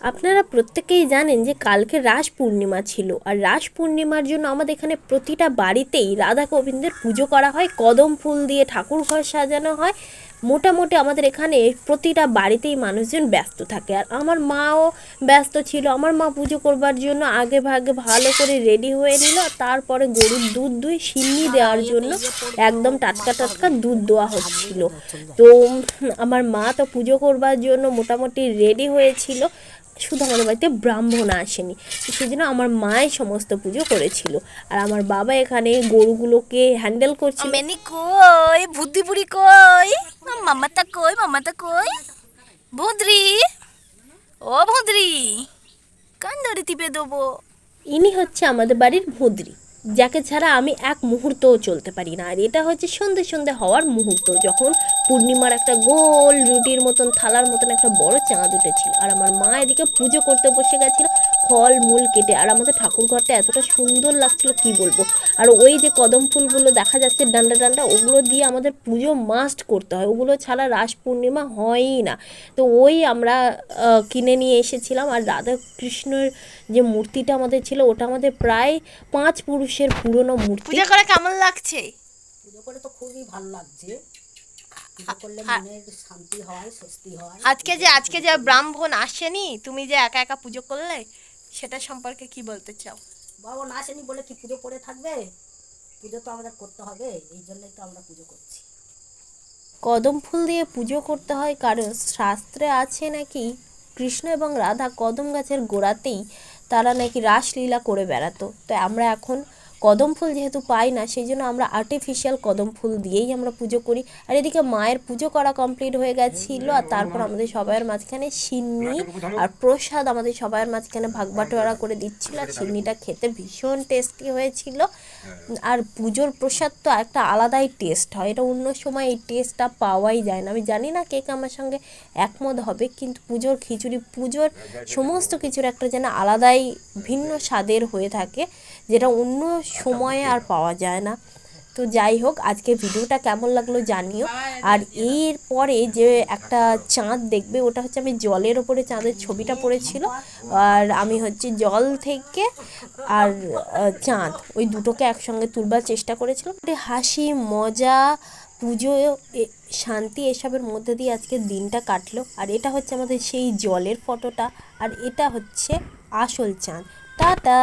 আপনারা প্রত্যেকেই জানেন যে কালকে রাস পূর্ণিমা ছিল, আর রাস পূর্ণিমার জন্য আমাদের এখানে প্রতিটা বাড়িতেই রাধা গোবিন্দের পুজো করা হয়, কদম ফুল দিয়ে ঠাকুর ঘর সাজানো হয়। মোটামুটি আমাদের এখানে প্রতিটা বাড়িতেই মানুষজন ব্যস্ত থাকে, আর আমার মাও ব্যস্ত ছিল। আমার মা পুজো করবার জন্য আগে ভাগে ভালো করে রেডি হয়ে নিল, আর তারপরে গরুর দুধ দুই সিন্নি দেওয়ার জন্য একদম টাটকা টাটকা দুধ দেওয়া হচ্ছিল। তো আমার মা তো পুজো করবার জন্য মোটামুটি রেডি হয়েছিল, শুধু আমাদের বাড়িতে ব্রাহ্মণ আসেনি, তো সেই জন্য আমার মাই সমস্ত পুজো করেছিল, আর আমার বাবা এখানে গরুগুলোকে হ্যান্ডেল করছিল। মেনি কই বুদ্ধি কই মামাতা কই ভুদ্রি ও ভুদ্রি কান ধরে টিপে দেবো। ইনি হচ্ছে আমাদের বাড়ির ভদ্রি, যাকে ছাড়া আমি এক মুহূর্তও চলতে পারি না। আর এটা হচ্ছে সন্ধে সন্ধে হওয়ার মুহূর্ত, যখন পূর্ণিমার একটা গোল রুটির মতন থালার মতন একটা বড় চাঁদ উঠেছিল, আর আমার মা এদিকে পুজো করতে বসে গেছিল ফল মূল কেটে। আর আমাদের ঠাকুর ঘরটা এতটা সুন্দর লাগছিল কি বলবো। আর ওই যে কদম ফুলগুলো দেখা যাচ্ছে ডান্ডা ডান্ডা, ওগুলো দিয়ে আমাদের পুজো মাস্ট করতে হয়, ওগুলো ছাড়া রাস পূর্ণিমা হয়ই না। তো ওই আমরা কিনে নিয়ে এসেছিলাম। আর রাধা কৃষ্ণের যে মূর্তিটা আমাদের ছিল, ওটা আমাদের প্রায় 5 পুরুষের পুরনো মূর্তি। পূজা করে কেমন লাগছে? পুজো করে তো খুবই ভালো লাগছে। পুজো করলে মনের শান্তি হয়, স্বস্তি হয়। আজকে যে ব্রাহ্মণ আসেনি, তুমি যে একা একা পুজো করলে, সেটা সম্পর্কে কি বলতে চাও? বাবা না আসেনি বলে কি পুজো পড়ে থাকবে? পুজো তো আমাদের করতে হবে, এই জন্যই তো আমরা পুজো করছি। কদম ফুল দিয়ে পুজো করতে হয় কারণ শাস্ত্রে আছে নাকি কৃষ্ণ এবং রাধা কদম গাছের গোড়াতেই তারা নাকি রাসলীলা করে বেড়াতো। তো আমরা এখন কদম ফুল যেহেতু পাই না, সেই জন্য আমরা আর্টিফিশিয়াল কদম ফুল দিয়েই আমরা পুজো করি। আর এদিকে মায়ের পুজো করা কমপ্লিট হয়ে গেছিলো, আর তারপর আমাদের সবাইয়ের মাঝখানে সিন্নি আর প্রসাদ আমাদের সবাইয়ের মাঝখানে ভাগ বাটোয়ারা করে দিচ্ছিল। আর সিন্নিটা খেতে ভীষণ টেস্টি হয়েছিল। আর পুজোর প্রসাদ তো একটা আলাদাই টেস্ট হয়, এটা অন্য সময় এই টেস্টটা পাওয়াই যায় না। আমি জানি না কে আমার সঙ্গে একমত হবে, কিন্তু পুজোর খিচুড়ি, পুজোর সমস্ত কিছুর একটা যেন আলাদাই ভিন্ন স্বাদের হয়ে থাকে, যেটা অন্য সময়ে আর পাওয়া যায় না। তো যাই হোক, আজকে ভিডিওটা কেমন লাগলো জানিও। আর এর পরে যে একটা চাঁদ দেখবে, ওটা হচ্ছে আমি জলের ওপরে চাঁদের ছবিটা পড়েছিল, আর আমি হচ্ছে জল থেকে আর চাঁদ ওই দুটোকে একসঙ্গে তুলবার চেষ্টা করেছিলাম। হাসি মজা পুজো শান্তি এসবের মধ্যে দিয়ে আজকের দিনটা কাটলো। আর এটা হচ্ছে আমাদের সেই জলের ফটোটা, আর এটা হচ্ছে আসল চাঁদ। টাটা।